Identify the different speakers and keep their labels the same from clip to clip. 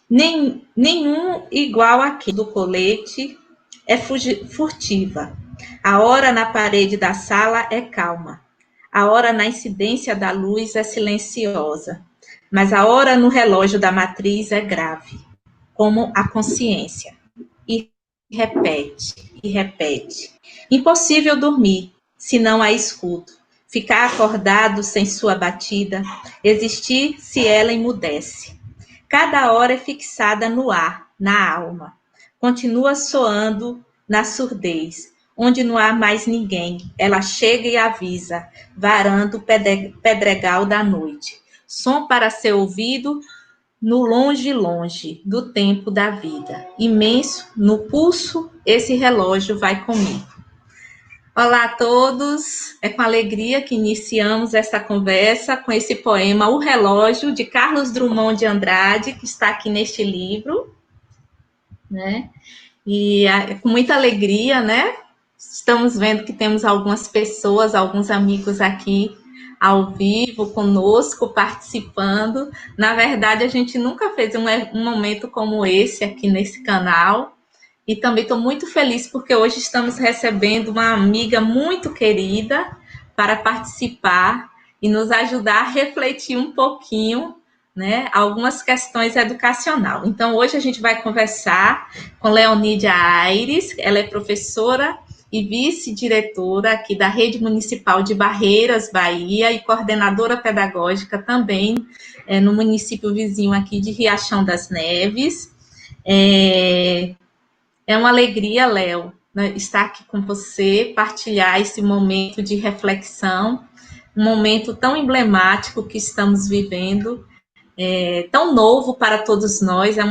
Speaker 1: Nenhum igual àquele do colete é furtiva. A hora na parede da sala é calma. A hora na incidência da luz é silenciosa. Mas a hora no relógio da matriz é grave, como a consciência. E repete, e repete. Impossível dormir, se não a escuto. Ficar acordado sem sua batida, existir se ela emudece. Cada hora é fixada no ar, na alma. Continua soando na surdez, onde não há mais ninguém. Ela chega e avisa, varando o pedregal da noite. Som para ser ouvido no longe, longe do tempo da vida. Imenso, no pulso, esse relógio vai comigo. Olá a todos, é com alegria que iniciamos essa conversa com esse poema O Relógio, de Carlos Drummond de Andrade, que está aqui neste livro, né? E com muita alegria, né? Estamos vendo que temos algumas pessoas, alguns amigos aqui ao vivo conosco, participando. Na verdade, a gente nunca fez um momento como esse aqui nesse canal. E também estou muito feliz porque hoje estamos recebendo uma amiga muito querida para participar e nos ajudar a refletir um pouquinho, né, algumas questões educacionais. Então, hoje a gente vai conversar com Leonídia Aires, ela é professora e vice-diretora aqui da Rede Municipal de Barreiras, Bahia, e coordenadora pedagógica também no município vizinho aqui de Riachão das Neves. É uma alegria, Léo, né, estar aqui com você, partilhar esse momento de reflexão, um momento tão emblemático que estamos vivendo, tão novo para todos nós, é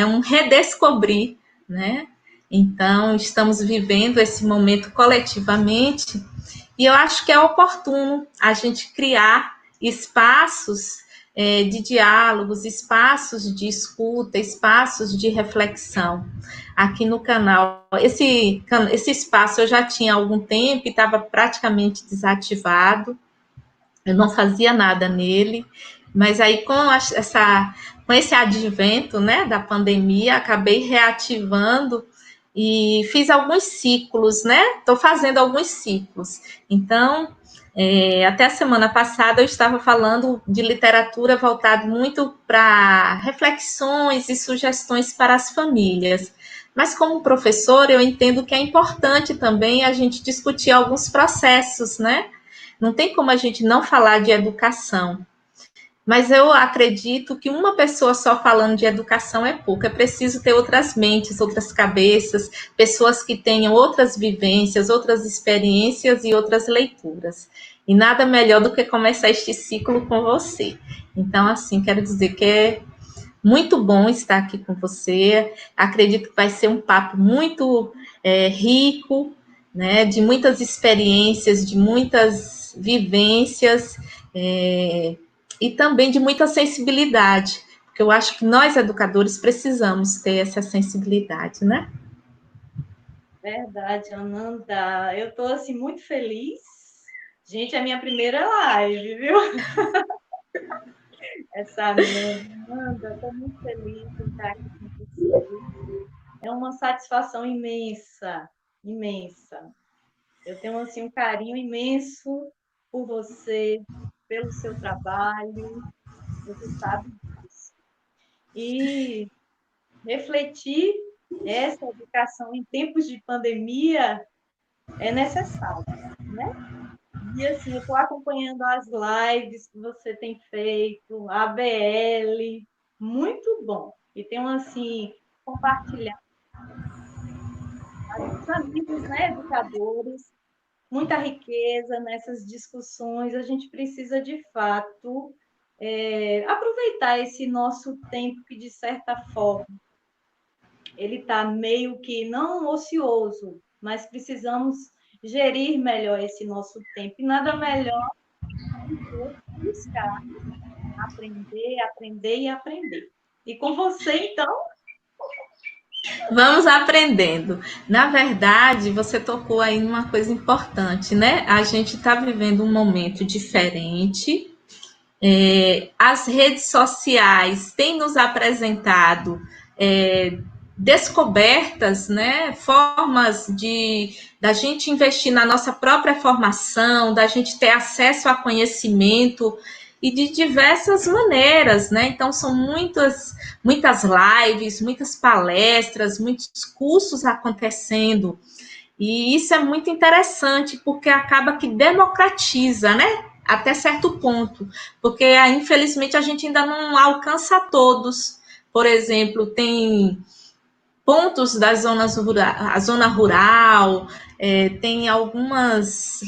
Speaker 1: um redescobrir, né? Então, estamos vivendo esse momento coletivamente e eu acho que é oportuno a gente criar espaços de diálogos, espaços de escuta, espaços de reflexão aqui no canal. Esse espaço eu já tinha há algum tempo e estava praticamente desativado, eu não fazia nada nele, mas aí com esse advento, né, da pandemia, acabei reativando e fiz alguns ciclos, né? Estou fazendo alguns ciclos. Então, até a semana passada eu estava falando de literatura voltado muito para reflexões e sugestões para as famílias. Mas como professor, eu entendo que é importante também a gente discutir alguns processos, né? Não tem como a gente não falar de educação. Mas eu acredito que uma pessoa só falando de educação é pouco. É preciso ter outras mentes, outras cabeças, pessoas que tenham outras vivências, outras experiências e outras leituras. E nada melhor do que começar este ciclo com você. Então, assim, quero dizer que é muito bom estar aqui com você. Acredito que vai ser um papo muito rico, né, de muitas experiências, de muitas vivências, e também de muita sensibilidade, porque eu acho que nós, educadores, precisamos ter essa sensibilidade, né?
Speaker 2: Verdade, Ananda. Eu estou assim, muito feliz. Gente, é a minha primeira live, viu? Essa minha Ananda, estou muito feliz de estar aqui com você. É uma satisfação imensa, imensa. Eu tenho assim um carinho imenso por você, pelo seu trabalho, você sabe disso. E refletir essa educação em tempos de pandemia é necessário, né? E assim, eu estou acompanhando as lives que você tem feito, a ABL, muito bom. E tenho assim, compartilhar com os amigos, né, educadores, muita riqueza nessas discussões. A gente precisa, de fato, aproveitar esse nosso tempo que, de certa forma, ele está meio que não ocioso, mas precisamos gerir melhor esse nosso tempo. E nada melhor do que buscar aprender, aprender e aprender. E com você, então?
Speaker 1: Vamos aprendendo. Na verdade, você tocou aí numa coisa importante, né? A gente está vivendo um momento diferente, As redes sociais têm nos apresentado descobertas, né, formas da gente investir na nossa própria formação, da gente ter acesso a conhecimento e de diversas maneiras, né? Então são muitas lives, muitas palestras, muitos cursos acontecendo. E isso é muito interessante, porque acaba que democratiza, né? Até certo ponto. Porque, infelizmente, a gente ainda não alcança todos. Por exemplo, tem pontos da a zona rural, tem algumas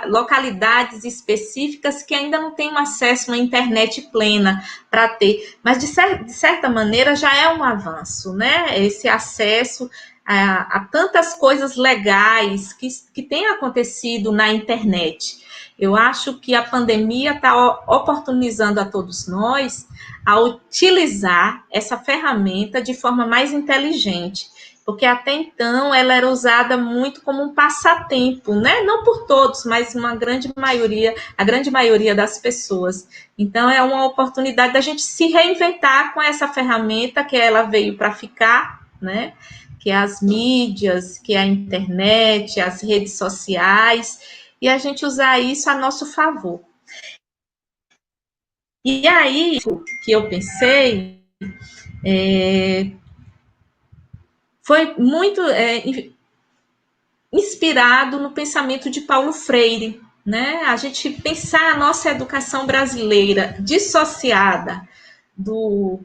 Speaker 1: localidades específicas que ainda não têm um acesso à internet plena para ter, mas de certa maneira já é um avanço, né? Esse acesso a tantas coisas legais que têm acontecido na internet. Eu acho que a pandemia está oportunizando a todos nós a utilizar essa ferramenta de forma mais inteligente, porque até então ela era usada muito como um passatempo, né? Não por todos, mas a grande maioria das pessoas. Então é uma oportunidade da gente se reinventar com essa ferramenta que ela veio para ficar, né? Que é as mídias, que é a internet, as redes sociais, e a gente usar isso a nosso favor. E aí que eu pensei foi muito inspirado no pensamento de Paulo Freire, né? A gente pensar a nossa educação brasileira dissociada do,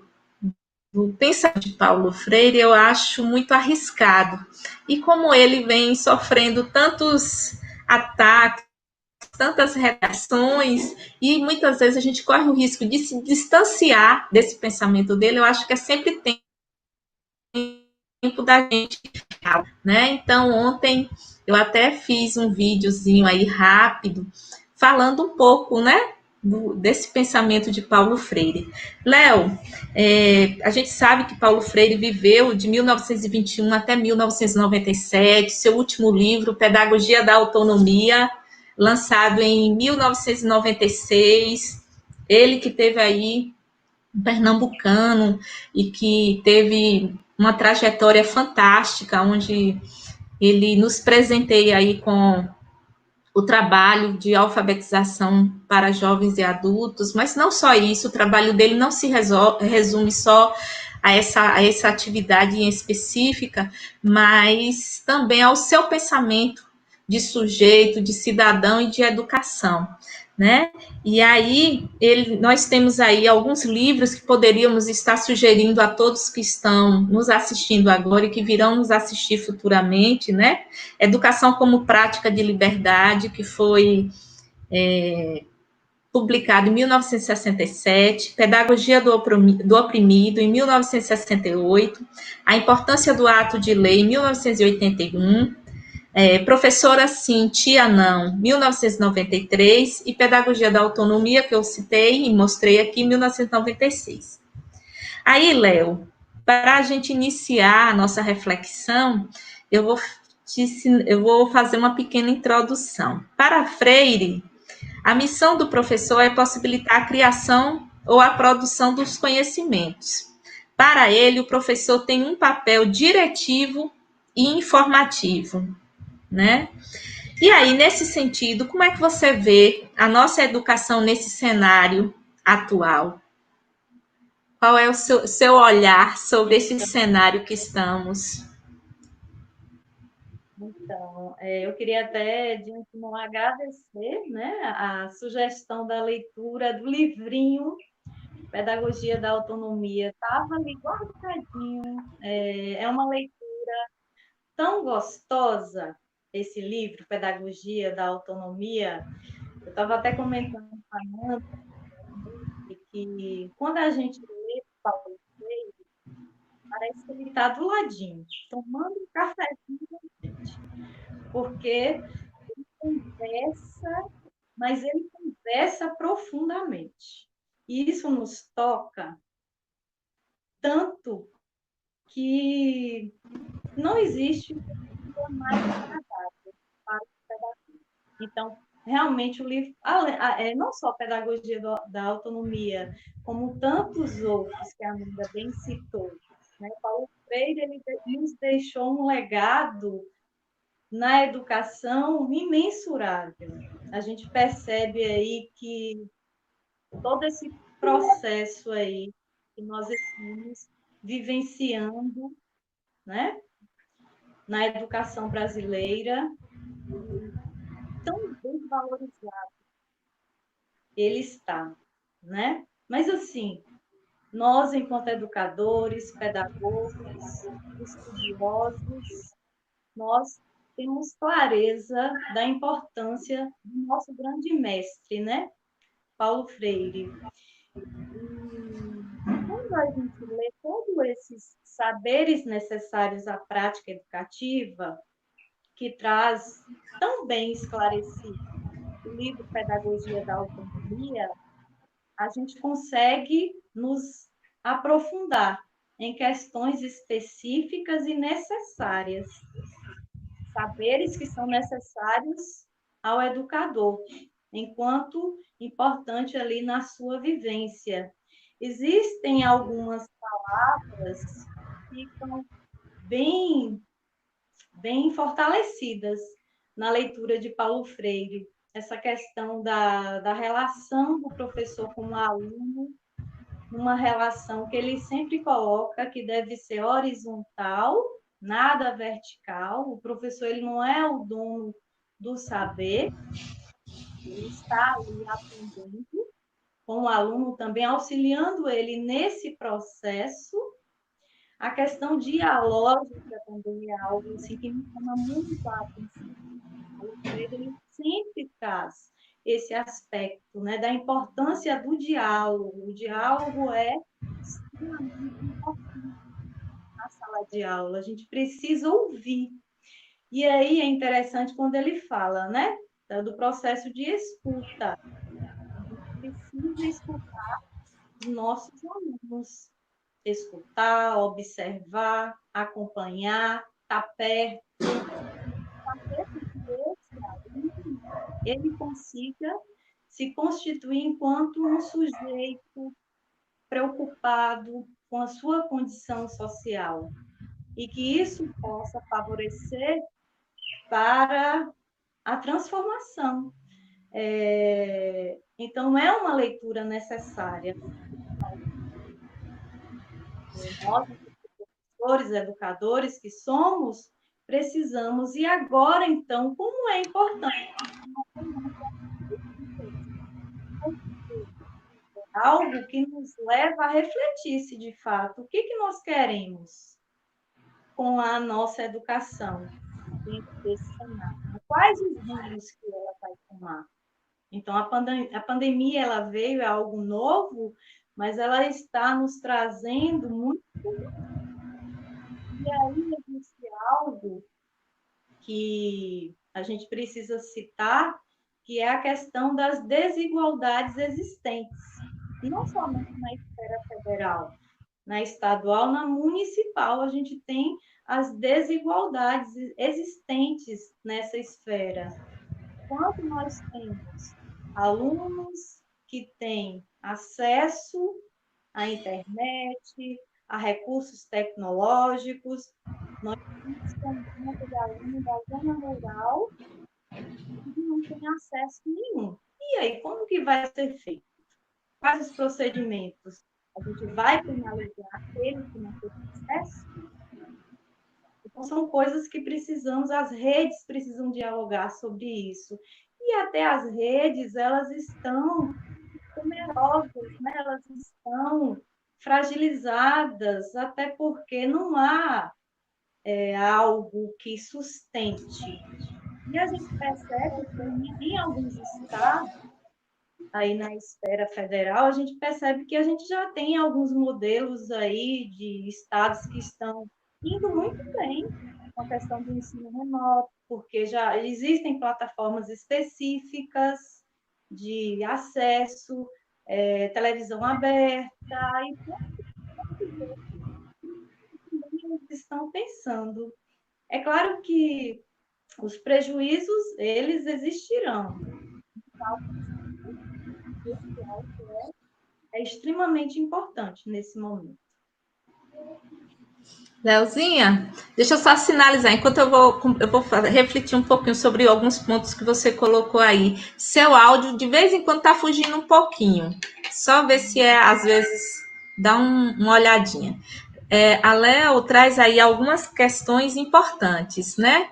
Speaker 1: do pensamento de Paulo Freire, eu acho muito arriscado. E como ele vem sofrendo tantos ataques, tantas reações, e muitas vezes a gente corre o risco de se distanciar desse pensamento dele, eu acho que é sempre tempo da gente, né? Então, ontem eu até fiz um videozinho aí rápido, falando um pouco, né? Desse pensamento de Paulo Freire. Léo, a gente sabe que Paulo Freire viveu de 1921 até 1997, seu último livro, Pedagogia da Autonomia, lançado em 1996, ele que teve aí um pernambucano e que teve uma trajetória fantástica, onde ele nos presenteia aí com o trabalho de alfabetização para jovens e adultos, mas não só isso, o trabalho dele não se resume só a essa atividade em específica, mas também ao seu pensamento de sujeito, de cidadão e de educação, né? E aí nós temos aí alguns livros que poderíamos estar sugerindo a todos que estão nos assistindo agora e que virão nos assistir futuramente, né? Educação como Prática de Liberdade, que foi publicado em 1967, Pedagogia do Oprimido, em 1968, A Importância do Ato de Lei, em 1981, Professora Sim, Tia Não, 1993, e Pedagogia da Autonomia, que eu citei e mostrei aqui, em 1996. Aí, Léo, para a gente iniciar a nossa reflexão, eu vou fazer uma pequena introdução. Para Freire, a missão do professor é possibilitar a criação ou a produção dos conhecimentos. Para ele, o professor tem um papel diretivo e informativo, né? E aí, nesse sentido, como é que você vê a nossa educação nesse cenário atual? Qual é o seu olhar sobre esse cenário que estamos?
Speaker 2: Então, eu queria até, de antemão, agradecer, né, a sugestão da leitura do livrinho Pedagogia da Autonomia. Estava ali guardadinho. É uma leitura tão gostosa, esse livro, Pedagogia da Autonomia. Eu estava até comentando com a Amanda que quando a gente lê Paulo Freire, parece que ele está do ladinho, tomando um cafezinho com a gente, porque ele conversa, mas ele conversa profundamente. E isso nos toca tanto que não existe coisa mais agradável para o pedagogo. Então, realmente o livro, não só a Pedagogia da Autonomia, como tantos outros que a Amanda bem citou, né? Paulo Freire ele nos deixou um legado na educação imensurável. A gente percebe aí que todo esse processo aí que nós estamos vivenciando, né, na educação brasileira, tão desvalorizado ele está, né? Mas assim, nós enquanto educadores, pedagogos, estudiosos, nós temos clareza da importância do nosso grande mestre, né? Paulo Freire. E quando a gente lê todos esses saberes necessários à prática educativa, que traz tão bem esclarecido o livro Pedagogia da Autonomia, a gente consegue nos aprofundar em questões específicas e necessárias, saberes que são necessários ao educador, enquanto importante ali na sua vivência. Existem algumas palavras que ficam bem, bem fortalecidas na leitura de Paulo Freire. Essa questão da relação do professor com o aluno, uma relação que ele sempre coloca que deve ser horizontal, nada vertical. O professor ele não é o dono do saber, ele está ali aprendendo, com o aluno também auxiliando ele nesse processo. A questão dialógica também é algo assim, que me chama muito a atenção. O Freire ele sempre traz esse aspecto, né, da importância do diálogo. O diálogo é extremamente importante na sala de aula. A gente precisa ouvir. E aí é interessante quando ele fala, né, do processo de escuta. A gente precisa escutar os nossos alunos, escutar, observar, acompanhar, estar perto, fazer com que esse aluno ele consiga se constituir enquanto um sujeito preocupado com a sua condição social e que isso possa favorecer para a transformação. Então, é uma leitura necessária. Nós, professores, educadores que somos, precisamos. E agora, então, como é importante algo que nos leva a refletir se de fato o que nós queremos com a nossa educação dentro desse cenário. Quais os rumos que ela vai tomar? Então, a pandemia ela veio, é algo novo, mas ela está nos trazendo muito. E aí existe algo que a gente precisa citar, que é a questão das desigualdades existentes, não somente na esfera federal, na estadual, na municipal, a gente tem as desigualdades existentes nessa esfera. Quanto nós temos alunos que têm acesso à internet, a recursos tecnológicos, nós temos de aluno da zona rural que não tem acesso nenhum. E aí, como que vai ser feito? Quais os procedimentos? A gente vai penalizar aquele que não tem acesso? Então, são coisas que precisamos, as redes precisam dialogar sobre isso. E até as redes, elas estão temerosas, né? Elas estão fragilizadas, até porque não há algo que sustente. E a gente percebe que em alguns estados, aí na esfera federal, a gente percebe que a gente já tem alguns modelos aí de estados que estão indo muito bem com a questão do ensino remoto, porque já existem plataformas específicas de acesso, televisão aberta, e eles estão pensando. É claro que os prejuízos, eles existirão, esse alto é extremamente importante nesse momento.
Speaker 1: Leozinha, deixa eu só sinalizar, enquanto eu vou refletir um pouquinho sobre alguns pontos que você colocou aí. Seu áudio, de vez em quando, está fugindo um pouquinho. Só ver se às vezes, dá uma olhadinha. A Léo traz aí algumas questões importantes, né?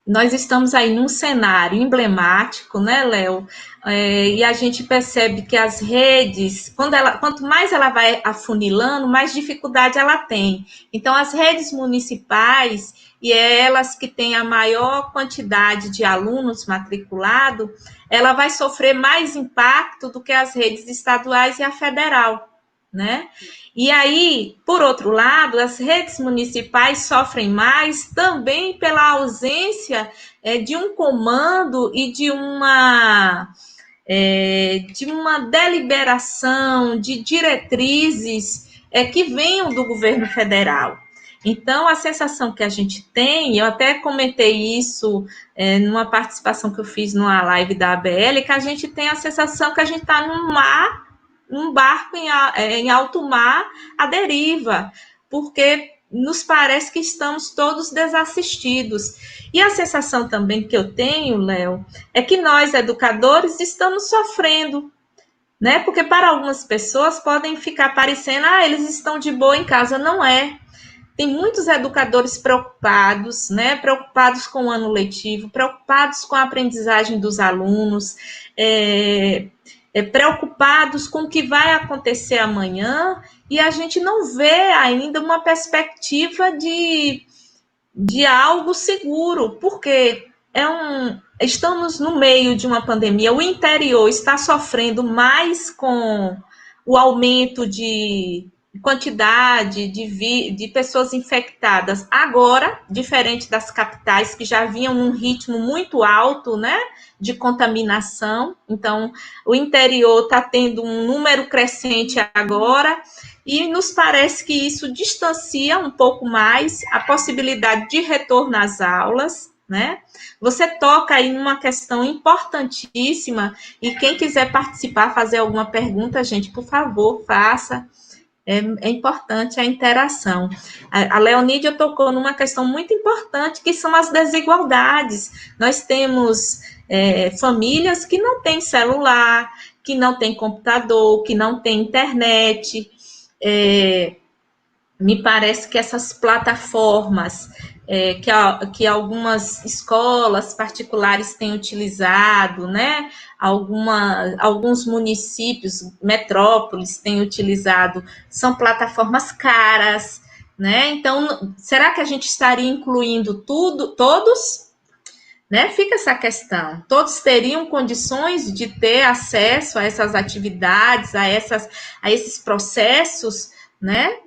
Speaker 1: Nós estamos aí num cenário emblemático, né, Léo? E a gente percebe que as redes, quanto mais ela vai afunilando, mais dificuldade ela tem. Então, as redes municipais, e é elas que têm a maior quantidade de alunos matriculados, ela vai sofrer mais impacto do que as redes estaduais e a federal, né? E aí, por outro lado, as redes municipais sofrem mais também pela ausência de um comando e de uma deliberação, de diretrizes que venham do governo federal. Então, a sensação que a gente tem, eu até comentei isso numa participação que eu fiz numa live da ABL, que a gente tem a sensação que a gente está num mar, um barco em alto mar à deriva, porque nos parece que estamos todos desassistidos. E a sensação também que eu tenho, Léo, é que nós, educadores, estamos sofrendo, né? Porque para algumas pessoas podem ficar parecendo, eles estão de boa em casa. Não é. Tem muitos educadores preocupados, né? Preocupados com o ano letivo, preocupados com a aprendizagem dos alunos, preocupados com o que vai acontecer amanhã, e a gente não vê ainda uma perspectiva de algo seguro, porque estamos no meio de uma pandemia, o interior está sofrendo mais com o aumento de quantidade de pessoas infectadas agora, diferente das capitais que já vinham num ritmo muito alto, né, de contaminação. Então, o interior está tendo um número crescente agora, e nos parece que isso distancia um pouco mais a possibilidade de retorno às aulas, né? Você toca aí numa questão importantíssima, e quem quiser participar, fazer alguma pergunta, gente, por favor, faça. É importante a interação. A Leonídia tocou numa questão muito importante, que são as desigualdades. Nós temos famílias que não têm celular, que não têm computador, que não têm internet. Me parece que essas plataformas que algumas escolas particulares têm utilizado, né? Alguns municípios, metrópoles têm utilizado, são plataformas caras, né? Então, será que a gente estaria incluindo todos? Né? Fica essa questão. Todos teriam condições de ter acesso a essas atividades, a esses processos, né?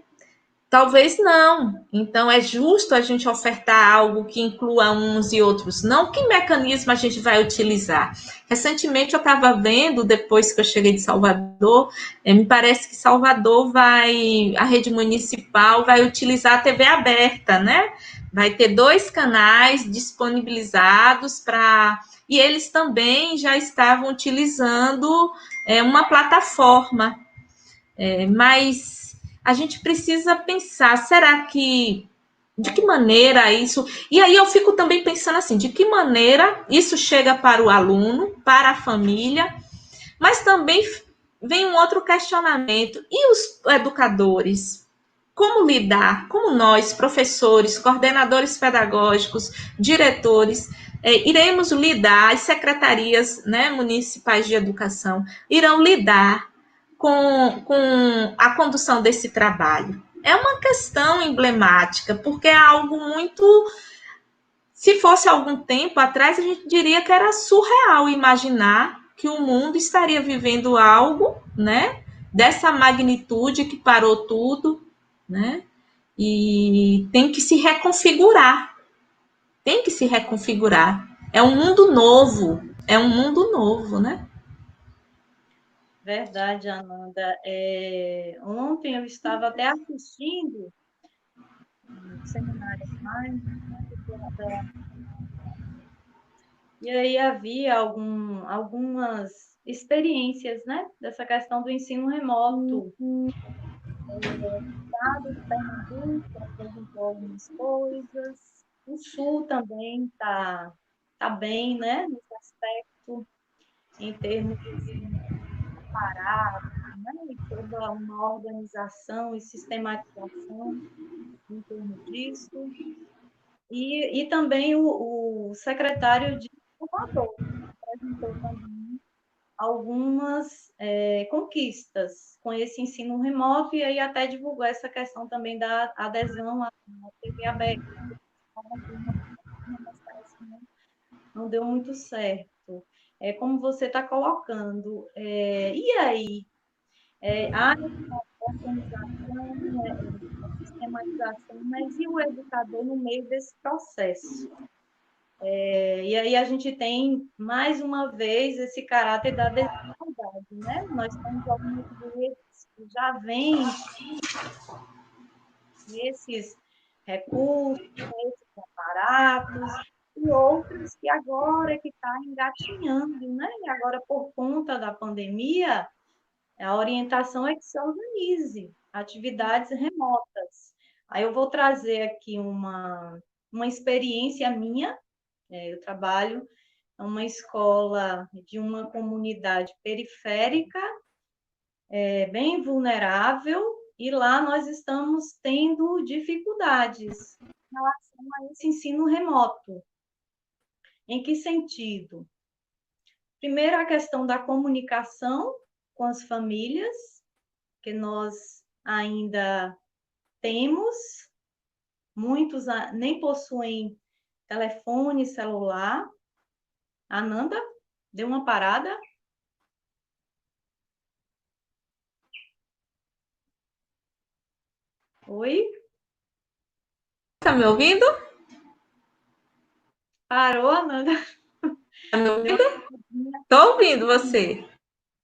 Speaker 1: Talvez não. Então, é justo a gente ofertar algo que inclua uns e outros não. Que mecanismo a gente vai utilizar? Recentemente, eu estava vendo, depois que eu cheguei de Salvador, me parece que Salvador a rede municipal vai utilizar a TV aberta, né? Vai ter 2 canais disponibilizados para... E eles também já estavam utilizando uma plataforma. Mas a gente precisa pensar, será que de que maneira isso... E aí eu fico também pensando assim, de que maneira isso chega para o aluno, para a família, mas também vem um outro questionamento. E os educadores? Como lidar? Como nós, professores, coordenadores pedagógicos, diretores, iremos lidar, as secretarias, né, municipais de educação irão lidar com a condução desse trabalho? É uma questão emblemática, porque é algo muito... Se fosse algum tempo atrás, a gente diria que era surreal imaginar que o mundo estaria vivendo algo, né, dessa magnitude, que parou tudo, né, e tem que se reconfigurar. Tem que se reconfigurar. É um mundo novo, né?
Speaker 2: Verdade, Ananda. Ontem eu estava até assistindo um seminário online E aí havia algumas experiências, né, dessa questão do ensino remoto. O estado de Pernambuco apresentou algumas coisas, o Sul também tá bem, né, nesse aspecto, em termos assim, parado, né, e toda uma organização e sistematização em torno disso. E também o secretário de Salvador apresentou também algumas conquistas com esse ensino remoto, e aí até divulgou essa questão também da adesão à TV aberta. Mas parece que não deu muito certo. É como você está colocando. E aí? Há essa organização, a sistematização, mas e o educador no meio desse processo? E aí a gente tem, mais uma vez, esse caráter da desigualdade, né? Nós temos algumas redes que já vêm esses recursos, esses aparatos, e outras que agora é que está engatinhando, né? E agora, por conta da pandemia, a orientação é que se organize atividades remotas. Aí eu vou trazer aqui uma experiência minha. Eu trabalho em uma escola de uma comunidade periférica, bem vulnerável, e lá nós estamos tendo dificuldades em relação a esse ensino remoto. Em que sentido? Primeiro, a questão da comunicação com as famílias, que nós ainda temos, muitos nem possuem telefone celular. Ananda, deu uma parada? Oi?
Speaker 1: Tá me ouvindo?
Speaker 2: Parou, Ananda?
Speaker 1: Tá me
Speaker 2: Deu
Speaker 1: ouvindo?
Speaker 2: uma...
Speaker 1: Tô ouvindo você.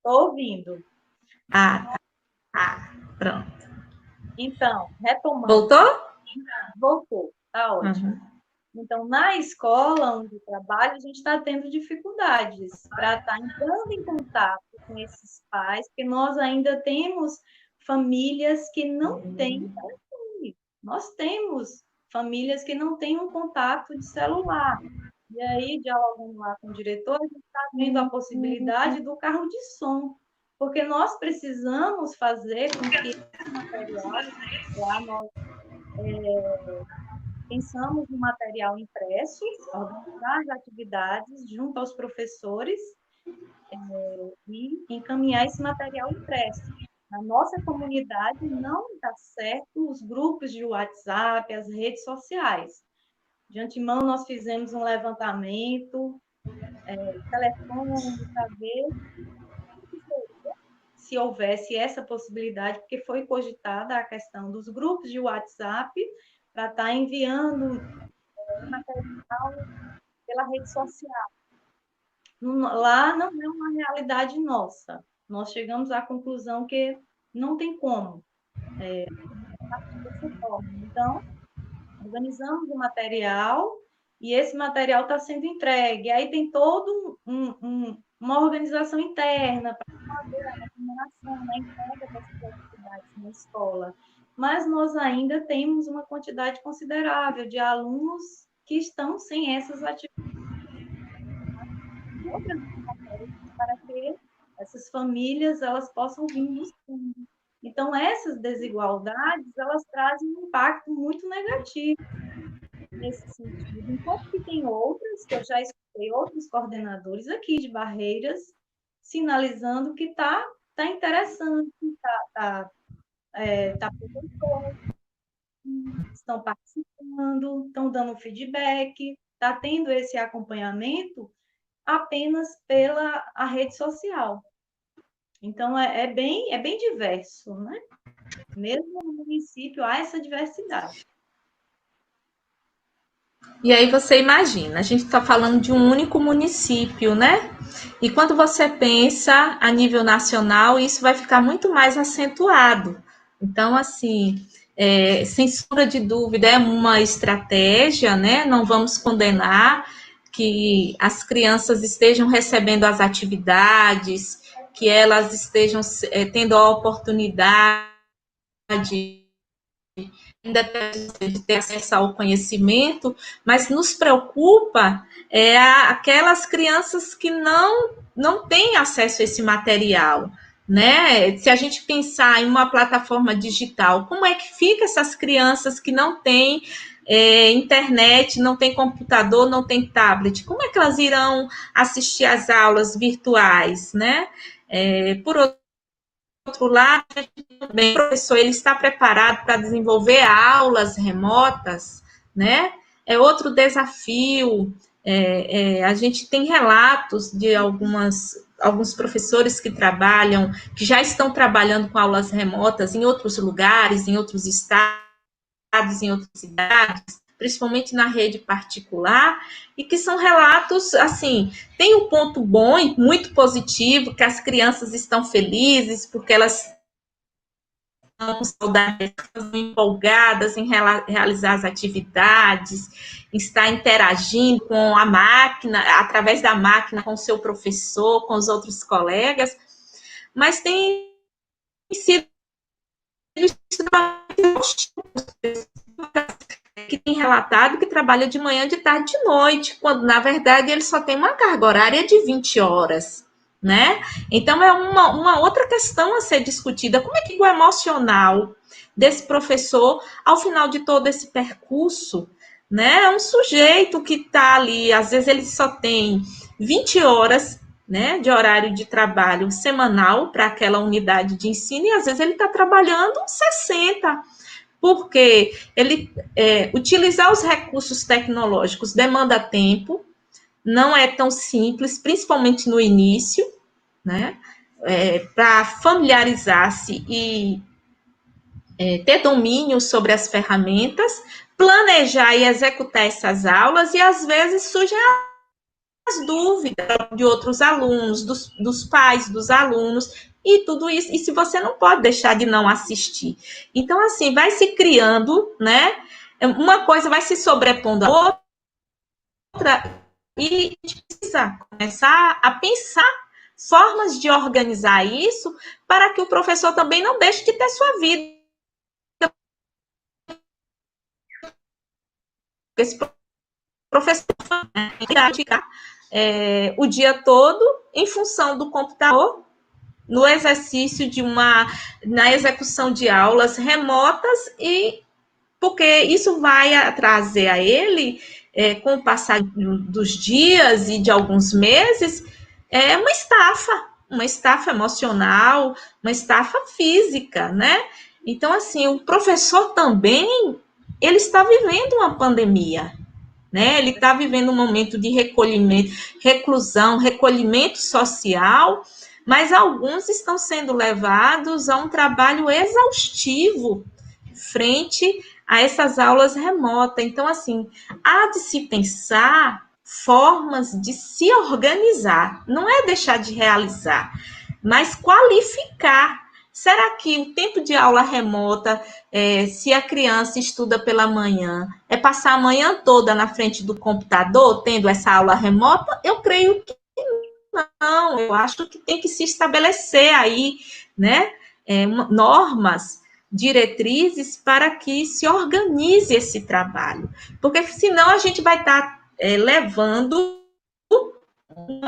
Speaker 2: Tô ouvindo.
Speaker 1: Ah, tá. Pronto.
Speaker 2: Então, retomando.
Speaker 1: Voltou?
Speaker 2: Voltou, tá ótimo.
Speaker 1: Uhum.
Speaker 2: Então, na escola onde eu trabalho, a gente está tendo dificuldades para estar entrando em contato com esses pais, porque nós ainda temos famílias que não têm telefone. Nós temos famílias que não têm um contato de celular. E aí, dialogando lá com o diretor, a gente está vendo a possibilidade do carro de som, porque nós precisamos fazer com que esse material, lá nós pensamos no material impresso, organizar as atividades junto aos professores e encaminhar esse material impresso. Na nossa comunidade não dá certo os grupos de WhatsApp, as redes sociais. De antemão, nós fizemos um levantamento, telefone, para ver se houvesse essa possibilidade, porque foi cogitada a questão dos grupos de WhatsApp para estar enviando material pela rede social. Lá não é uma realidade nossa. Nós chegamos à conclusão que não tem como dessa forma. Então, organizamos o material e esse material está sendo entregue. Aí tem todo uma organização interna para fazer a remuneração, a entrega dessas atividades na escola. Mas nós ainda temos uma quantidade considerável de alunos que estão sem essas atividades. Outras para que essas famílias elas possam vir buscando. Então, essas desigualdades, elas trazem um impacto muito negativo nesse sentido. Enquanto que tem outras, que eu já escutei outros coordenadores aqui de Barreiras, sinalizando que tá interessante, tá proveitoso, estão participando, estão dando feedback, está tendo esse acompanhamento apenas pela a rede social. Então, é bem diverso, né? Mesmo no município, há essa diversidade.
Speaker 1: E aí você imagina, a gente está falando de um único município, né? E quando você pensa a nível nacional, isso vai ficar muito mais acentuado. Então, assim, sem sombra de dúvida, é uma estratégia, né? Não vamos condenar. que as crianças estejam recebendo as atividades, que elas estejam tendo a oportunidade de ter acesso ao conhecimento, mas nos preocupa aquelas crianças que não têm acesso a esse material, né? Se a gente pensar em uma plataforma digital, como é que fica essas crianças que não têm internet, não têm computador, não têm tablet? Como é que elas irão assistir às aulas virtuais, né? Por outro lado, o professor ele está preparado para desenvolver aulas remotas, né? É outro desafio. A gente tem relatos de alguns professores que já estão trabalhando com aulas remotas em outros lugares, em outros estados, em outras cidades, principalmente na rede particular, e que são relatos, assim, tem um ponto bom e muito positivo, que as crianças estão felizes, porque elas estão com saudades, estão empolgadas em realizar as atividades, em estar interagindo com a máquina, através da máquina, com o seu professor, com os outros colegas, mas tem sido que tem relatado que trabalha de manhã, de tarde, de noite, quando na verdade ele só tem uma carga horária de 20 horas, né? Então é uma outra questão a ser discutida. Como é que o emocional desse professor, ao final de todo esse percurso, né? É um sujeito que está ali, às vezes ele só tem 20 horas, né, de horário de trabalho semanal para aquela unidade de ensino, e às vezes ele está trabalhando 60, porque utilizar os recursos tecnológicos demanda tempo, não é tão simples, principalmente no início, né? Para familiarizar-se e ter domínio sobre as ferramentas, planejar e executar essas aulas, e às vezes surgem as dúvidas de outros alunos, dos pais dos alunos, e tudo isso, e se você não pode deixar de não assistir. Então, assim, vai se criando, né? Uma coisa vai se sobrepondo à outra, e a gente precisa começar a pensar formas de organizar isso para que o professor também não deixe de ter sua vida. Esse professor o dia todo em função do computador, no exercício na execução de aulas remotas, e porque isso vai trazer a ele, com o passar dos dias e de alguns meses, uma estafa emocional, uma estafa física, né? Então, assim, o professor também, ele está vivendo uma pandemia, né? Ele está vivendo um momento de recolhimento, reclusão, recolhimento social, mas alguns estão sendo levados a um trabalho exaustivo frente a essas aulas remotas. Então, assim, há de se pensar formas de se organizar, não é deixar de realizar, mas qualificar. Será que o tempo de aula remota, se a criança estuda pela manhã, é passar a manhã toda na frente do computador, tendo essa aula remota? Eu creio que não. Eu acho que tem que se estabelecer aí, né, normas, diretrizes para que se organize esse trabalho. Porque senão a gente vai estar levando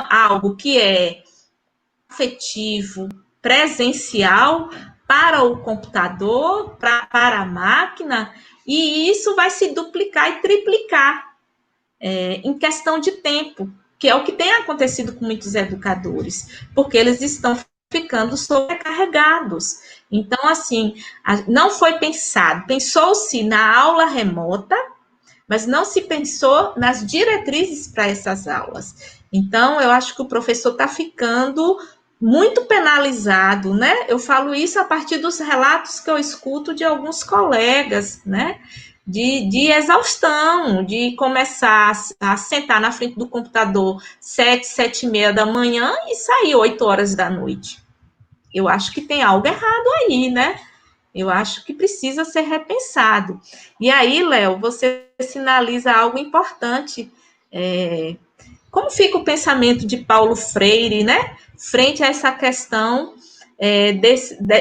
Speaker 1: algo que é afetivo, presencial, para o computador, para a máquina, e isso vai se duplicar e triplicar em questão de tempo, que é o que tem acontecido com muitos educadores, porque eles estão ficando sobrecarregados. Então, assim, não foi pensado, pensou-se na aula remota, mas não se pensou nas diretrizes para essas aulas. Então, eu acho que o professor está ficando muito penalizado, né? Eu falo isso a partir dos relatos que eu escuto de alguns colegas, né? De exaustão, de começar a sentar na frente do computador 7h30 da manhã e sair 8 horas da noite. Eu acho que tem algo errado aí, né? Eu acho que precisa ser repensado. E aí, Léo, você sinaliza algo importante. como fica o pensamento de Paulo Freire, né, frente a essa questão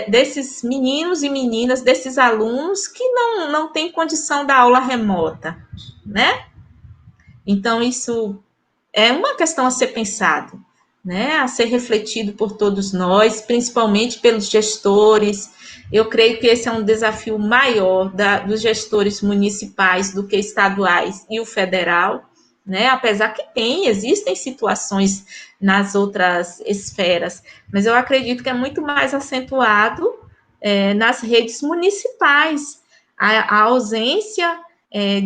Speaker 1: desses meninos e meninas, desses alunos que não têm condição da aula remota, né? Então, isso é uma questão a ser pensado, né? A ser refletido por todos nós, principalmente pelos gestores. Eu creio que esse é um desafio maior dos gestores municipais do que estaduais e o federal, né? Apesar que existem situações nas outras esferas, mas eu acredito que é muito mais acentuado nas redes municipais a ausência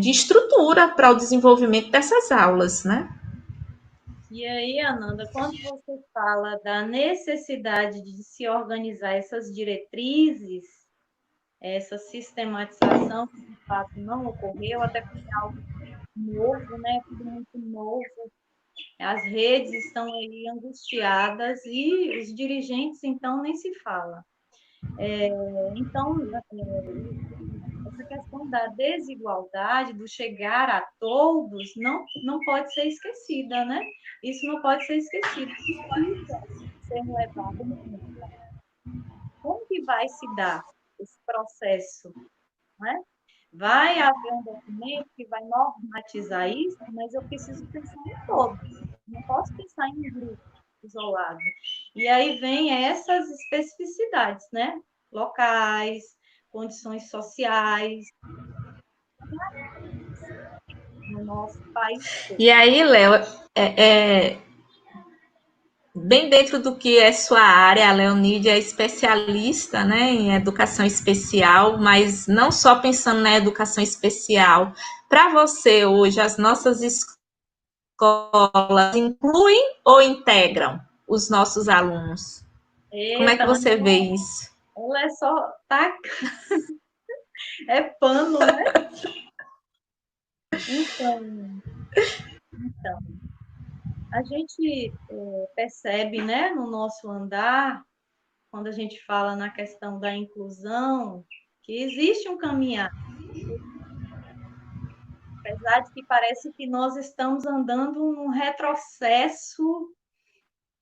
Speaker 1: de estrutura para o desenvolvimento dessas aulas, né?
Speaker 2: E aí, Ananda, quando você fala da necessidade de se organizar essas diretrizes, essa sistematização que de fato não ocorreu, até porque é algo novo, né? Tudo muito novo. As redes estão aí angustiadas e os dirigentes, então, nem se fala. Então, essa questão da desigualdade, do chegar a todos, não pode ser esquecida, né? Isso não pode ser esquecido, precisa ser levado em conta. Como que vai se dar esse processo, né? Vai haver um documento que vai normatizar isso, mas eu preciso pensar em todos. Não posso pensar em um grupo isolado. E aí vem essas especificidades, né? Locais, condições sociais, no nosso país todo.
Speaker 1: E aí, Léo, bem dentro do que é sua área, a Leonídia é especialista, né, em educação especial, mas não só pensando na educação especial. Para você, hoje, as nossas escolas incluem ou integram os nossos alunos? Como é que
Speaker 2: Eita,
Speaker 1: você vê isso?
Speaker 2: ela é só taca, é pano, né? Então, então a gente percebe, né, no nosso andar, quando a gente fala na questão da inclusão, que existe um caminhar, apesar de que parece que nós estamos andando um retrocesso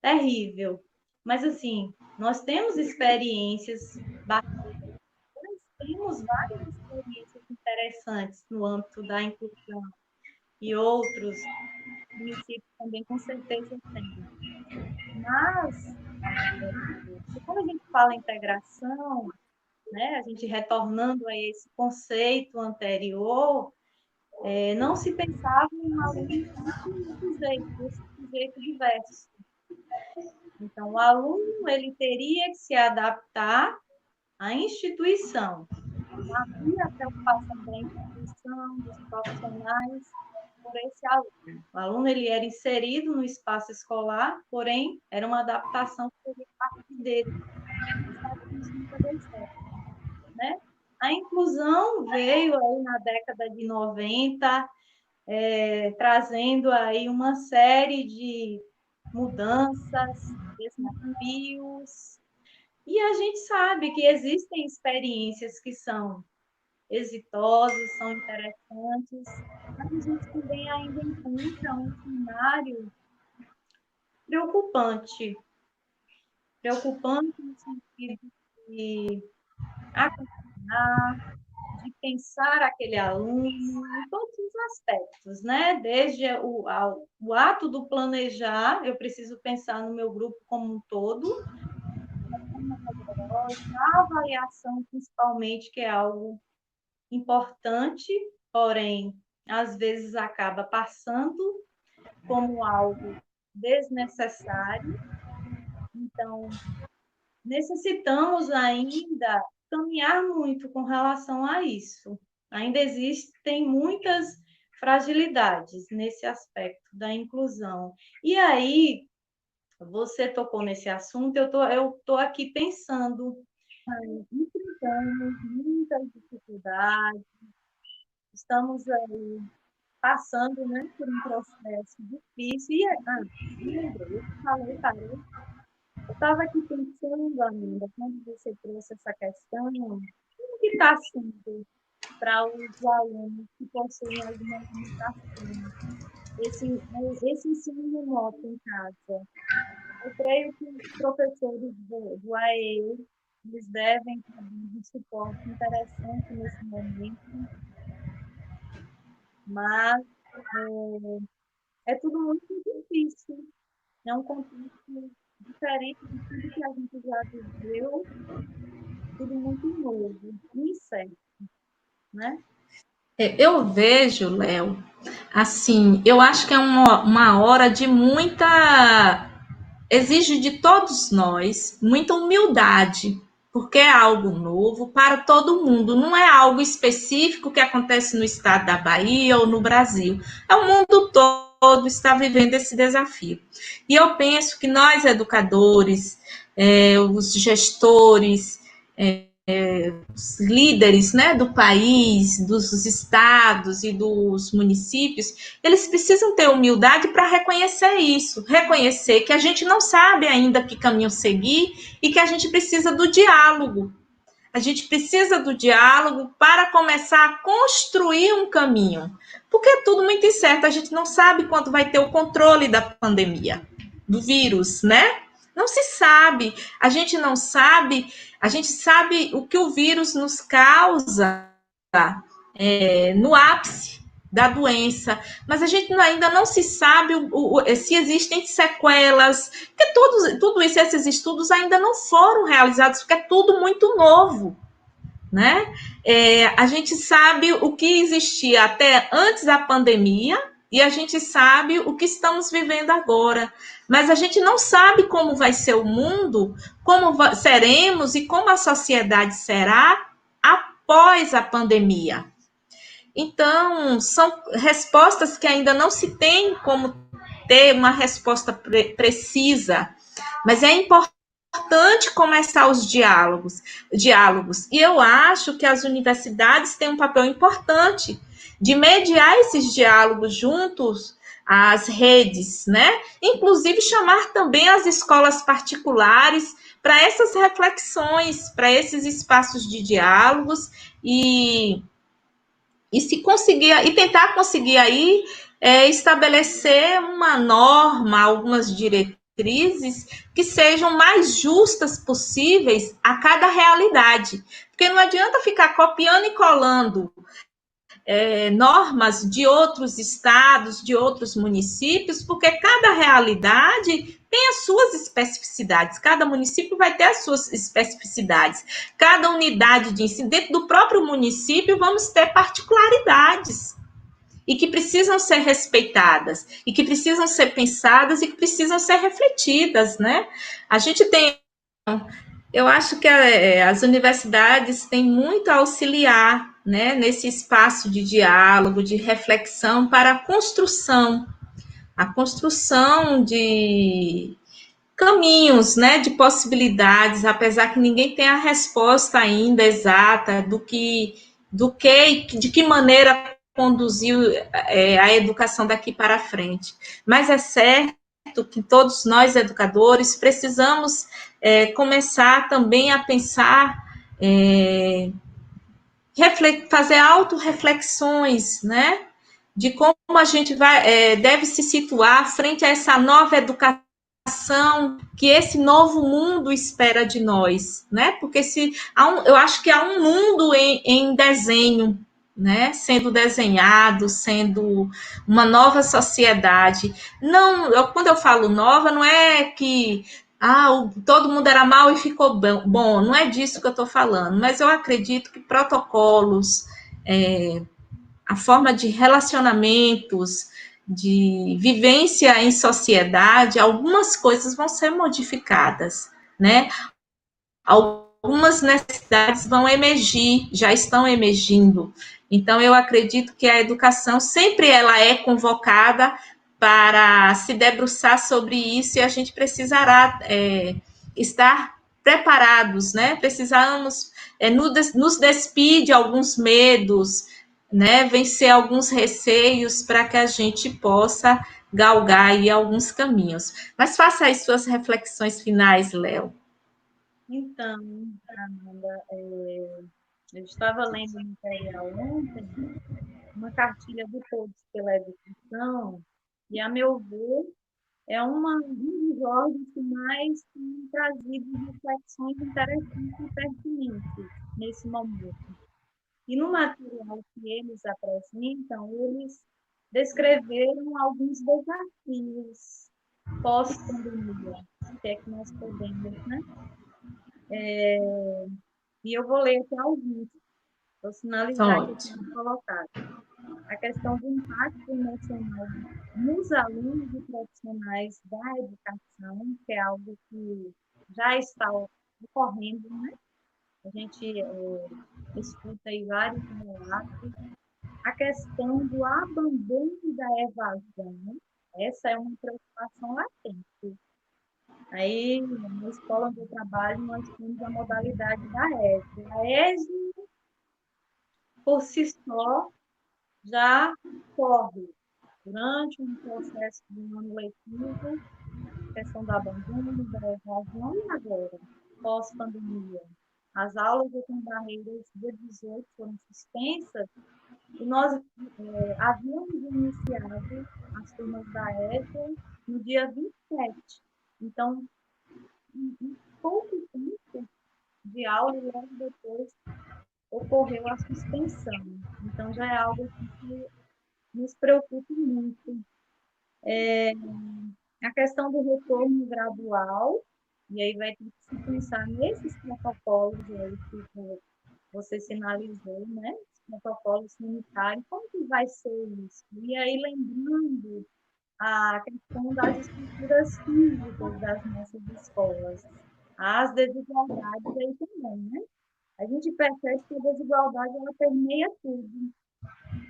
Speaker 2: terrível. Mas, assim, nós temos experiências bacanas, temos várias experiências interessantes no âmbito da inclusão e outros municípios também, com certeza, têm. Mas, quando a gente fala em integração, né, a gente retornando a esse conceito anterior, não se pensava em um aluno desse sujeito diverso. Então, o aluno ele teria que se adaptar à instituição. Havia a preocupação da instituição, dos profissionais, por esse aluno. O aluno ele era inserido no espaço escolar, porém, era uma adaptação que fazia parte dele. Isso nunca deu certo, né? A inclusão veio aí na década de 90, trazendo aí uma série de mudanças, desafios, e a gente sabe que existem experiências que são exitosas, são interessantes, mas a gente também ainda encontra um cenário preocupante, preocupante no sentido de acompanhar, de pensar aquele aluno em todos os aspectos, né? Desde o ato do planejar, eu preciso pensar no meu grupo como um todo, a avaliação principalmente, que é algo importante, porém, às vezes acaba passando como algo desnecessário. Então, necessitamos ainda caminhar muito com relação a isso. Ainda existem muitas fragilidades nesse aspecto da inclusão. E aí, você tocou nesse assunto, eu tô aqui pensando, enfrentamos muitas dificuldades, estamos aí passando, né, por um processo difícil. Lembrei, eu falei, parei. Eu estava aqui pensando, ainda, quando você trouxe essa questão, como que está sendo para os alunos que possuem alguma limitação? esse ensino remoto em casa. Eu creio que os professores do AE, eles devem ter um suporte interessante nesse momento, mas é tudo muito difícil. É um contexto diferente de tudo que a gente já viveu, tudo muito novo, incerto, né?
Speaker 1: Eu vejo, Léo, assim, eu acho que é uma hora de muita. Exige de todos nós muita humildade, porque é algo novo para todo mundo, não é algo específico que acontece no estado da Bahia ou no Brasil. É o mundo todo está vivendo esse desafio. E eu penso que nós, educadores, os gestores, os líderes, né, do país, dos estados e dos municípios, eles precisam ter humildade para reconhecer isso, reconhecer que a gente não sabe ainda que caminho seguir e que a gente precisa do diálogo. A gente precisa do diálogo para começar a construir um caminho, porque é tudo muito incerto, a gente não sabe quando vai ter o controle da pandemia, do vírus, né? Não se sabe, a gente não sabe, a gente sabe o que o vírus nos causa no ápice da doença, mas a gente ainda não se sabe se existem sequelas, porque tudo isso, esses estudos ainda não foram realizados, porque é tudo muito novo, né? A gente sabe o que existia até antes da pandemia e a gente sabe o que estamos vivendo agora, mas a gente não sabe como vai ser o mundo, como seremos e como a sociedade será após a pandemia. Então, são respostas que ainda não se tem como ter uma resposta precisa, mas é importante começar os diálogos. E eu acho que as universidades têm um papel importante de mediar esses diálogos juntos às redes, né? Inclusive chamar também as escolas particulares para essas reflexões, para esses espaços de diálogos e se conseguir e tentar conseguir aí estabelecer uma norma, algumas diretrizes que sejam mais justas possíveis a cada realidade. Porque não adianta ficar copiando e colando normas de outros estados, de outros municípios, porque cada realidade tem as suas especificidades, cada município vai ter as suas especificidades, cada unidade de ensino, dentro do próprio município, vamos ter particularidades e que precisam ser respeitadas, e que precisam ser pensadas e que precisam ser refletidas, né? A gente tem eu acho que as universidades têm muito a auxiliar, né, nesse espaço de diálogo, de reflexão para a construção de caminhos, né, de possibilidades, apesar que ninguém tem a resposta ainda exata de que maneira conduzir a educação daqui para frente. Mas é certo que todos nós, educadores, precisamos começar também a pensar, fazer autorreflexões, né? De como a gente deve se situar frente a essa nova educação que esse novo mundo espera de nós, né? Porque eu acho que há um mundo em desenho, né? Sendo desenhado, sendo uma nova sociedade. Não, quando eu falo nova, não é que todo mundo era mal e ficou bom. Não é disso que eu estou falando, mas eu acredito que protocolos, a forma de relacionamentos, de vivência em sociedade, algumas coisas vão ser modificadas, né? Algumas necessidades vão emergir, já estão emergindo. Então, eu acredito que a educação sempre ela é convocada para se debruçar sobre isso e a gente precisará estar preparados, né? Precisamos nos despir de alguns medos, né? Vencer alguns receios para que a gente possa galgar aí alguns caminhos. Mas faça aí suas reflexões finais, Léo.
Speaker 2: Então, Amanda, eu estava lendo em integral ontem uma cartilha do Todos pela Educação, E, a meu ver, é um dos órgãos que mais tem trazido reflexões interessantes e pertinentes nesse momento. E no material que eles apresentam, eles descreveram alguns desafios pós-pandemia, que é que nós podemos, né? E eu vou ler aqui alguns, vou sinalizar aqui que
Speaker 1: Ótimo.
Speaker 2: colocado. A questão do impacto emocional nos alunos e profissionais da educação, que é algo que já está ocorrendo, né? A gente escuta aí vários relatos. A questão do abandono e da evasão, essa é uma preocupação latente. Aí, na escola onde eu trabalho, nós temos a modalidade da ESE. A ESE, por si só, já corre durante um processo de um ano letivo, questão do abandono, da evasão, e agora, pós-pandemia. As aulas com barreiras dia 18 foram suspensas, e nós havíamos iniciado as turmas da ESA no dia 27. Então, em pouco tempo de aula, e logo depois ocorreu a suspensão. Então, já é algo que nos preocupa muito. A questão do retorno gradual, e aí vai ter que se pensar nesses protocolos aí que você sinalizou, né? Os protocolos sanitários, como que vai ser isso? E aí, lembrando a questão das estruturas físicas das nossas escolas, as desigualdades aí também, né? A gente percebe que a desigualdade, ela permeia tudo.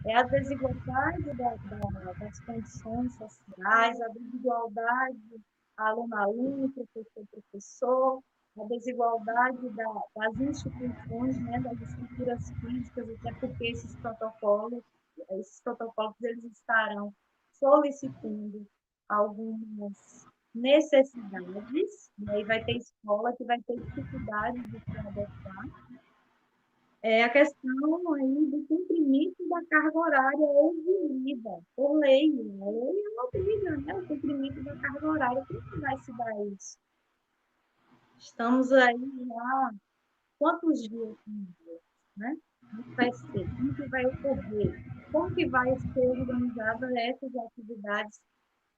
Speaker 2: É a desigualdade das condições sociais, a desigualdade aluno-aluno, professor-professor, a desigualdade das instituições, né, das estruturas físicas, até porque esses protocolos eles estarão solicitando algumas necessidades, e aí vai ter escola que vai ter dificuldade de se adequar. A questão aí do cumprimento da carga horária exigida por lei. A lei obriga, né, o cumprimento da carga horária. Como que vai se dar isso? Estamos aí há quantos dias, né? Como que vai ser? Como que vai ocorrer? Como que vai ser organizada essas atividades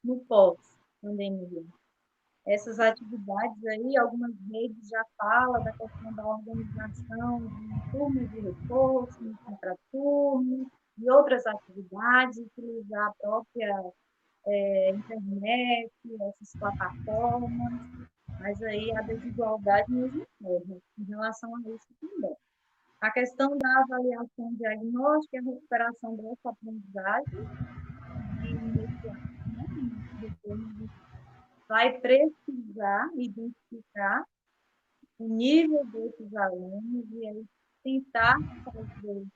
Speaker 2: no pós-pandemia? Essas atividades aí, algumas redes já falam da questão da organização de turmas de reforço, de contraturno, e outras atividades, utilizar a própria internet, essas plataformas, mas aí a desigualdade nos encerra em relação a isso também. A questão da avaliação diagnóstica e a recuperação dessa aprendizagem, de iniciar, né, vai precisar identificar o nível desses alunos e aí tentar fazer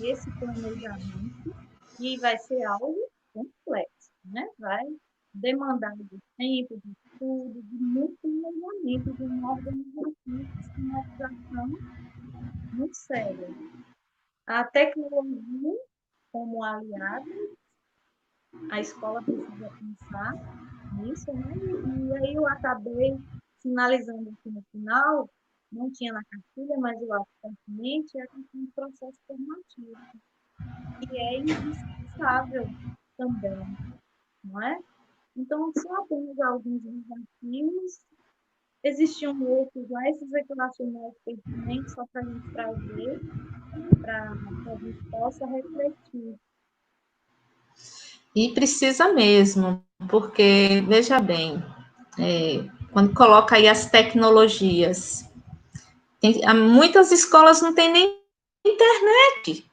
Speaker 2: esse planejamento, e vai ser algo complexo, né? Vai demandar de tempo, de estudo, de muito planejamento, de uma organização, de sistematização muito séria. A tecnologia como aliada, a escola precisa pensar nisso, né? E aí eu acabei finalizando aqui no final, não tinha na cartilha, mas eu acho pertinente, é a questão do processo formativo, que é indispensável também, não é? Então, são apenas alguns desafios, existiam outros lá, esses aqui eu achei mais pertinentes, só para a gente trazer, para que a gente possa refletir.
Speaker 1: E precisa mesmo, porque, veja bem, quando coloca aí as tecnologias, muitas escolas não têm nem internet.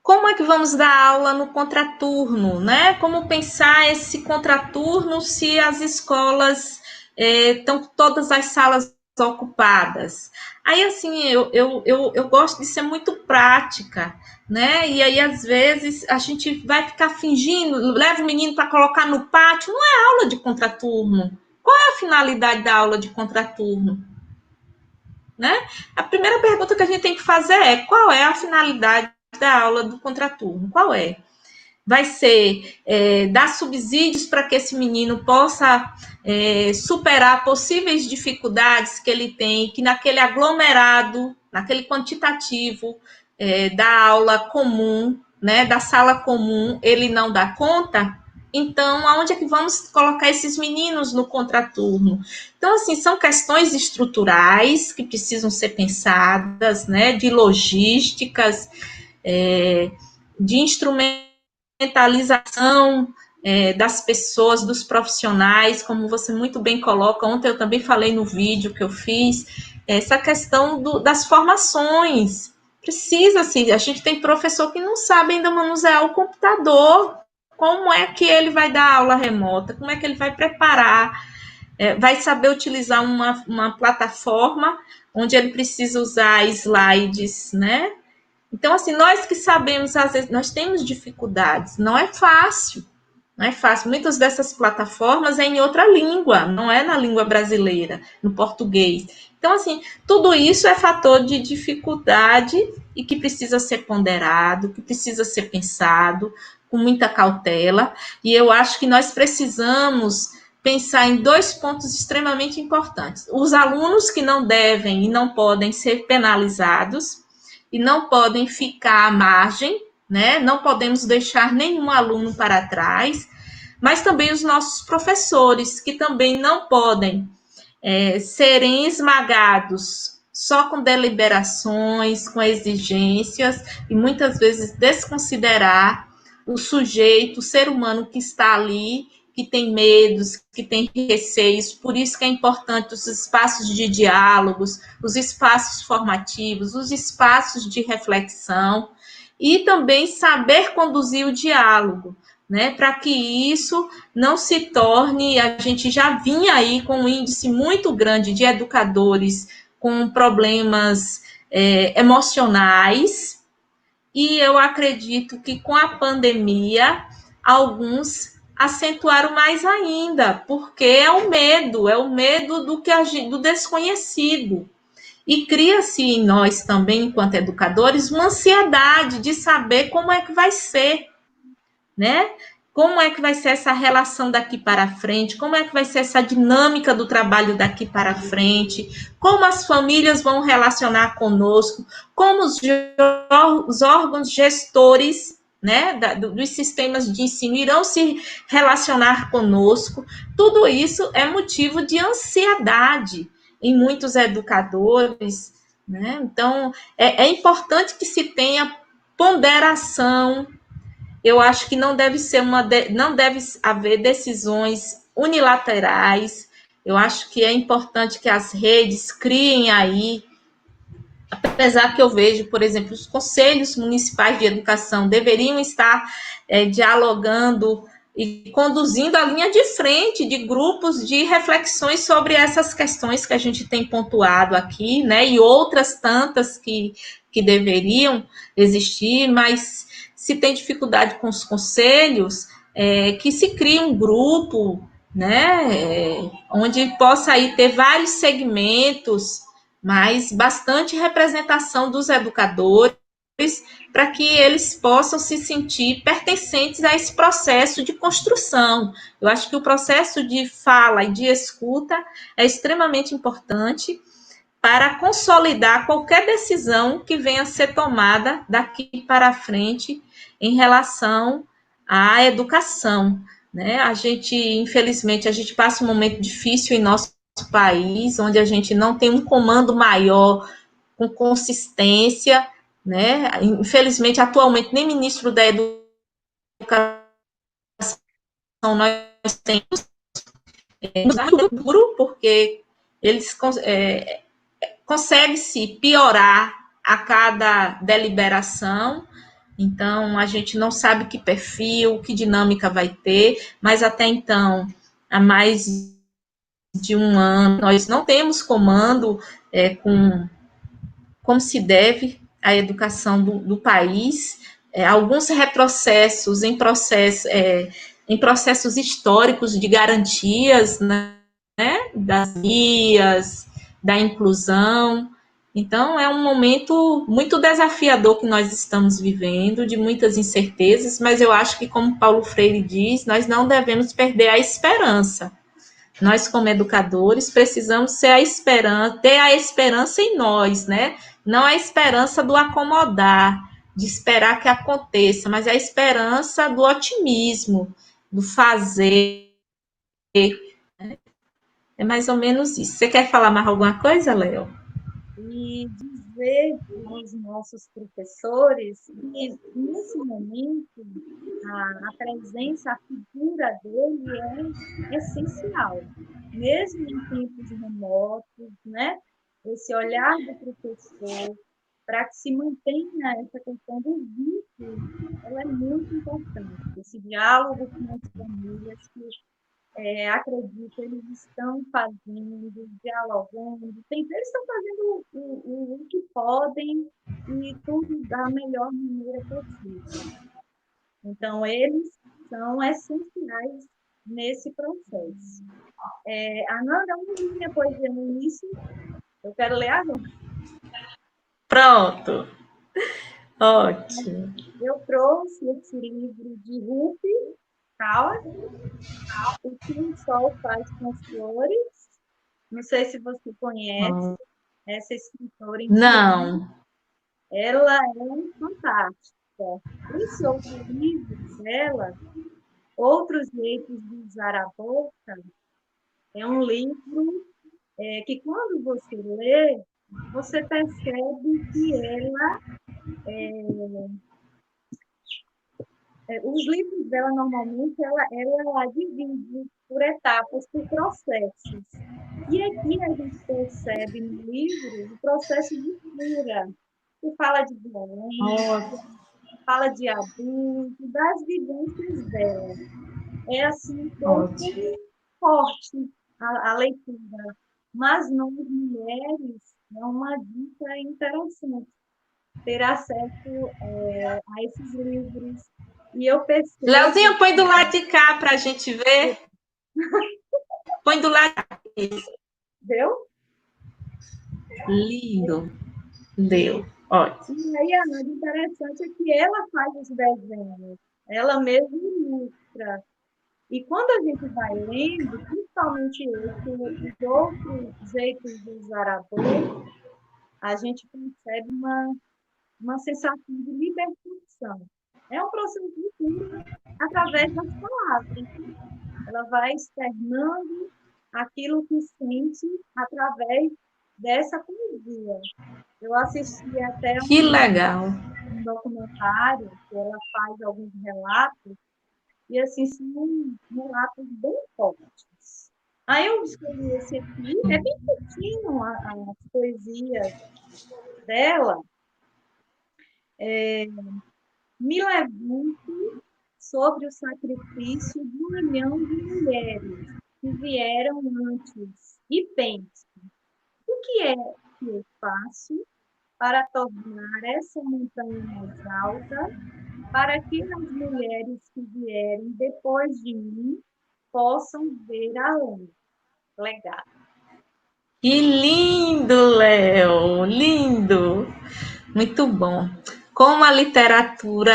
Speaker 1: Como é que vamos dar aula no contraturno, né? Como pensar esse contraturno se as escolas estão todas as salas ocupadas? Aí, assim, eu gosto de ser muito prática, né? E aí, às vezes, a gente vai ficar fingindo, leva o menino para colocar no pátio, não é aula de contraturno. Qual é a finalidade da aula de contraturno? Né? A primeira pergunta que a gente tem que fazer é: qual é a finalidade da aula do contraturno? Qual é? vai ser dar subsídios para que esse menino possa superar possíveis dificuldades que ele tem, que naquele aglomerado, naquele quantitativo da aula comum, né, da sala comum, ele não dá conta. Então, aonde é que vamos colocar esses meninos no contraturno? Então, assim, são questões estruturais que precisam ser pensadas, né, de logísticas, de instrumentalização das pessoas, dos profissionais, como você muito bem coloca. Ontem eu também falei no vídeo que eu fiz, essa questão das formações. Precisa, assim, a gente tem professor que não sabe ainda manusear o computador. Como é que ele vai dar aula remota? Como é que ele vai preparar? Vai saber utilizar uma plataforma onde ele precisa usar slides, né? Então, assim, nós que sabemos, às vezes, nós temos dificuldades, não é fácil, não é fácil. Muitas dessas plataformas é em outra língua, não é na língua brasileira, no português. Então, assim, tudo isso é fator de dificuldade e que precisa ser ponderado, que precisa ser pensado com muita cautela. E eu acho que nós precisamos pensar em 2 pontos extremamente importantes. Os alunos que não devem e não podem ser penalizados, e não podem ficar à margem, né? Não podemos deixar nenhum aluno para trás, mas também os nossos professores, que também não podem serem esmagados só com deliberações, com exigências, e muitas vezes desconsiderar o sujeito, o ser humano que está ali, que tem medos, que tem receios. Por isso que é importante os espaços de diálogos, os espaços formativos, os espaços de reflexão, e também saber conduzir o diálogo, né, para que isso não se torne, a gente já vinha aí com um índice muito grande de educadores com problemas emocionais, e eu acredito que com a pandemia, alguns acentuaram mais ainda, porque é o medo do desconhecido. E cria-se em nós também, enquanto educadores, uma ansiedade de saber como é que vai ser, né? Como é que vai ser essa relação daqui para frente? Como é que vai ser essa dinâmica do trabalho daqui para frente? Como as famílias vão relacionar conosco? Como os órgãos gestores, né, dos sistemas de ensino irão se relacionar conosco? Tudo isso é motivo de ansiedade em muitos educadores, né? Então, é importante que se tenha ponderação. Eu acho que não deve haver decisões unilaterais. Eu acho que é importante que as redes criem aí, apesar que eu vejo, por exemplo, os conselhos municipais de educação deveriam estar dialogando e conduzindo a linha de frente de grupos de reflexões sobre essas questões que a gente tem pontuado aqui, né? E outras tantas que deveriam existir, mas se tem dificuldade com os conselhos, que se crie um grupo, né, onde possa aí ter vários segmentos, mas bastante representação dos educadores, para que eles possam se sentir pertencentes a esse processo de construção. Eu acho que o processo de fala e de escuta é extremamente importante para consolidar qualquer decisão que venha a ser tomada daqui para frente em relação à educação, né? Infelizmente, a gente passa um momento difícil em nosso país, onde a gente não tem um comando maior com consistência, né? Infelizmente, atualmente, nem ministro da Educação nós temos, duro, porque eles consegue-se piorar a cada deliberação. Então, a gente não sabe que perfil, que dinâmica vai ter, mas até então, há mais de um ano, nós não temos comando como se deve a educação do país. Alguns retrocessos em processos históricos de garantias, né, das guias, da inclusão, Então, é um momento muito desafiador que nós estamos vivendo, de muitas incertezas, mas eu acho que, como Paulo Freire diz, nós não devemos perder a esperança. Nós, como educadores, precisamos ter a esperança em nós, né? Não a esperança do acomodar, de esperar que aconteça, mas a esperança do otimismo, do fazer. É mais ou menos isso. Você quer falar mais alguma coisa, Léo?
Speaker 2: E dizer aos nossos professores que, nesse momento, a presença, a figura dele é essencial, mesmo em tempos remotos, né? Esse olhar do professor, para que se mantenha essa questão do vínculo, ela é muito importante. Esse diálogo com as famílias, que acredito, eles estão fazendo, dialogando, eles estão fazendo o que podem e tudo da melhor maneira possível. Então, eles são essenciais nesse processo. Ananda, eu não li minha poesia no início, eu quero ler agora.
Speaker 1: Pronto. Ótimo.
Speaker 2: Eu trouxe esse livro de Rupi Kaur, O que o Sol Faz com as Flores. Não sei se você conhece essa escritora indiana.
Speaker 1: Não.
Speaker 2: Ela é fantástica. Esse outro livro dela, Outros Jeitos de Usar a Boca, é um livro que, quando você lê, você percebe que os livros dela, normalmente, ela divide por etapas, por processos. E aqui a gente percebe no livro o processo de cura, que fala de violência,
Speaker 1: Ótimo.
Speaker 2: fala de abuso, das vivências dela. É assim um pouco
Speaker 1: Ótimo.
Speaker 2: forte a leitura, mas não mulheres é uma dica interessante ter acesso a esses livros. E eu percebo,
Speaker 1: Leozinho, põe do lado de cá para a gente ver. Põe do lado.
Speaker 2: entendeu?
Speaker 1: Lindo. Deu. Ótimo.
Speaker 2: E aí, Ana, o interessante é que ela faz os desenhos, ela mesma ilustra. E quando a gente vai lendo, principalmente esse, os outros jeitos de usar a boca, a gente percebe uma sensação de libertação. É um processo de cura através das palavras. Ela vai externando aquilo que sente através dessa poesia. Eu assisti até
Speaker 1: Que legal.
Speaker 2: um documentário que ela faz alguns relatos, e assim, são relatos bem fortes. Aí eu escolhi esse aqui, é bem curtinho as poesias dela, Me Levante sobre o sacrifício de 1 milhão de mulheres que vieram antes, e pense, o que é que eu faço para tornar essa montanha mais alta, para que as mulheres que vierem depois de mim possam ver além. Legal.
Speaker 1: Que lindo, Léo. Lindo. Muito bom. Como a literatura,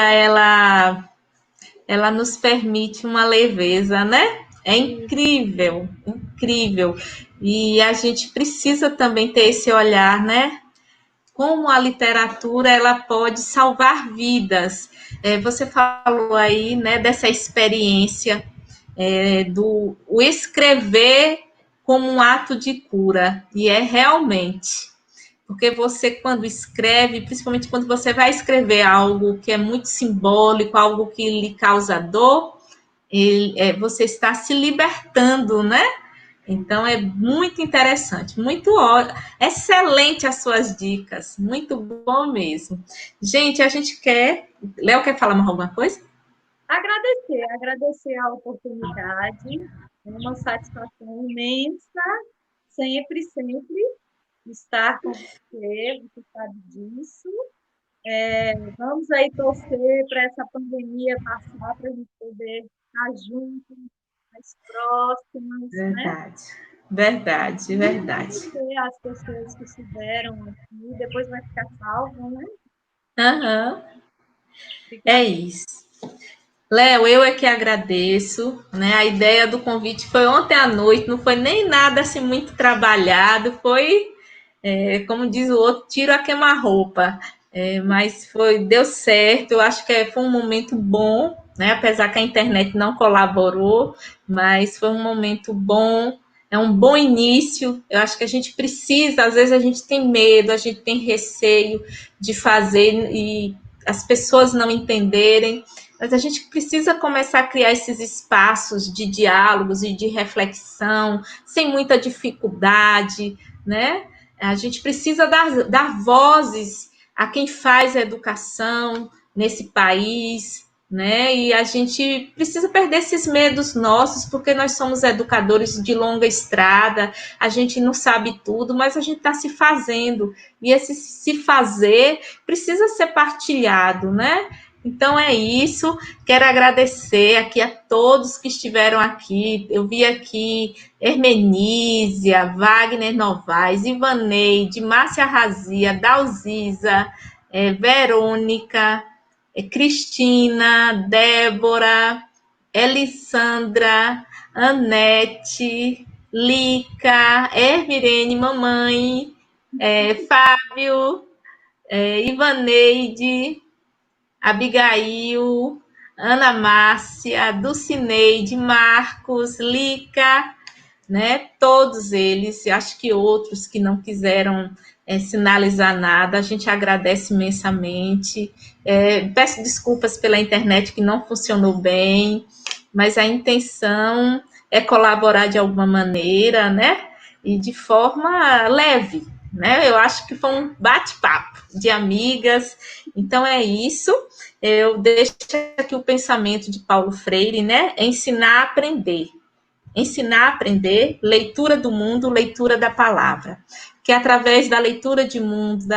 Speaker 1: ela nos permite uma leveza, né? É incrível, incrível. E a gente precisa também ter esse olhar, né? Como a literatura ela pode salvar vidas. Você falou aí, né, dessa experiência do o escrever como um ato de cura, e é realmente. Porque você, quando escreve, principalmente quando você vai escrever algo que é muito simbólico, algo que lhe causa dor, você está se libertando, né? Então é muito interessante, muito excelente as suas dicas, muito bom mesmo. Gente, a gente quer. Léo quer falar mais alguma coisa?
Speaker 2: Agradecer a oportunidade, é uma satisfação imensa, sempre, sempre estar com você sabe disso. Vamos aí torcer para essa pandemia passar, para a gente poder estar juntos, mais próximas, né?
Speaker 1: Verdade. Verdade, verdade.
Speaker 2: Conhecer as pessoas que estiveram aqui, depois vai ficar salvo, né?
Speaker 1: Aham,
Speaker 2: Fica
Speaker 1: é isso. Léo, eu é que agradeço, né? A ideia do convite foi ontem à noite, não foi nem nada assim muito trabalhado, foi, como diz o outro, tiro a queima-roupa. Mas deu certo, eu acho que foi um momento bom, né? Apesar que a internet não colaborou, mas foi um momento bom, é um bom início. Eu acho que a gente precisa, às vezes a gente tem medo, a gente tem receio de fazer e as pessoas não entenderem. Mas a gente precisa começar a criar esses espaços de diálogos e de reflexão, sem muita dificuldade, né? A gente precisa dar vozes a quem faz a educação nesse país, né? E a gente precisa perder esses medos nossos, porque nós somos educadores de longa estrada, a gente não sabe tudo, mas a gente está se fazendo. E esse se fazer precisa ser partilhado, né? Então é isso. Quero agradecer aqui a todos que estiveram aqui. Eu vi aqui Hermenísia, Wagner Novaes, Ivaneide, Márcia Razia, Dalzisa, Verônica, Cristina, Débora, Elissandra, Anete, Lica, Hermirene, mamãe, Fábio, Ivaneide, Abigail, Ana Márcia, Dulcineide, Marcos, Lica, né? Todos eles, acho que outros que não quiseram sinalizar nada, a gente agradece imensamente. Peço desculpas pela internet que não funcionou bem, mas a intenção é colaborar de alguma maneira, né? E de forma leve, né? Eu acho que foi um bate-papo de amigas. Então é isso. Eu deixo aqui o pensamento de Paulo Freire, né? Ensinar a aprender. Ensinar a aprender, leitura do mundo, leitura da palavra. Que através da leitura de mundo,